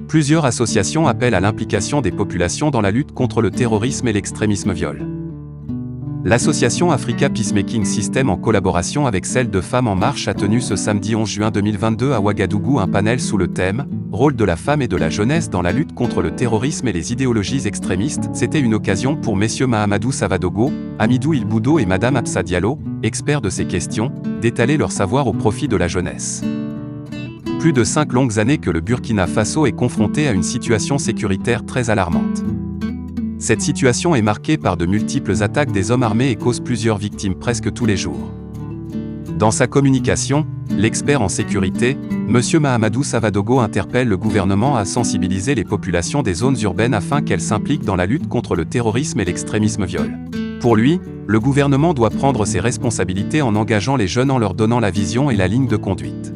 Plusieurs associations appellent à l'implication des populations dans la lutte contre le terrorisme et l'extrémisme viol. L'association Africa Peacemaking System, en collaboration avec celle de Femmes en Marche, a tenu ce samedi 11 juin 2022 à Ouagadougou un panel sous le thème « Rôle de la femme et de la jeunesse dans la lutte contre le terrorisme et les idéologies extrémistes ». C'était une occasion pour messieurs Mahamadou Savadogo, Hamidou Ilboudo et madame Absa Diallo, experts de ces questions, d'étaler leur savoir au profit de la jeunesse. Plus de 5 longues années que le Burkina Faso est confronté à une situation sécuritaire très alarmante. Cette situation est marquée par de multiples attaques des hommes armés et cause plusieurs victimes presque tous les jours. Dans sa communication, l'expert en sécurité, M. Mahamadou Savadogo, interpelle le gouvernement à sensibiliser les populations des zones urbaines afin qu'elles s'impliquent dans la lutte contre le terrorisme et l'extrémisme viol. Pour lui, le gouvernement doit prendre ses responsabilités en engageant les jeunes en leur donnant la vision et la ligne de conduite.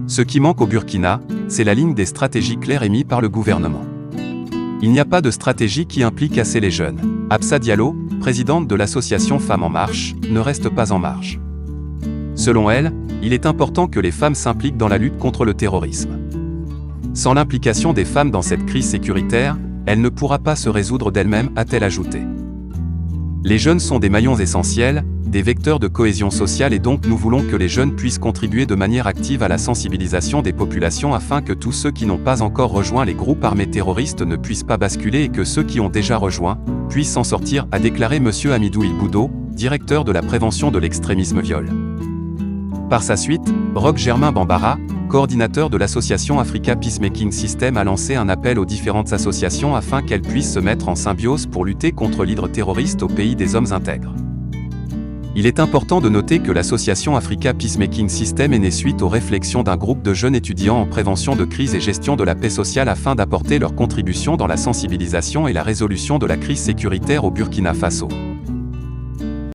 Ce qui manque au Burkina, c'est la ligne des stratégies claires émises par le gouvernement. Il n'y a pas de stratégie qui implique assez les jeunes. Absa Diallo, présidente de l'association Femmes en Marche, ne reste pas en marge. Selon elle, il est important que les femmes s'impliquent dans la lutte contre le terrorisme. Sans l'implication des femmes dans cette crise sécuritaire, elle ne pourra pas se résoudre d'elle-même, a-t-elle ajouté. Les jeunes sont des maillons essentiels, des vecteurs de cohésion sociale, et donc nous voulons que les jeunes puissent contribuer de manière active à la sensibilisation des populations afin que tous ceux qui n'ont pas encore rejoint les groupes armés terroristes ne puissent pas basculer et que ceux qui ont déjà rejoint puissent s'en sortir, a déclaré M. Hamidou Ilboudo, directeur de la prévention de l'extrémisme viol. Par sa suite, Roch Germain Bambara, coordinateur de l'association Africa Peacemaking System, a lancé un appel aux différentes associations afin qu'elles puissent se mettre en symbiose pour lutter contre l'hydre terroriste au pays des hommes intègres. Il est important de noter que l'association Africa Peacemaking System est née suite aux réflexions d'un groupe de jeunes étudiants en prévention de crise et gestion de la paix sociale afin d'apporter leur contribution dans la sensibilisation et la résolution de la crise sécuritaire au Burkina Faso.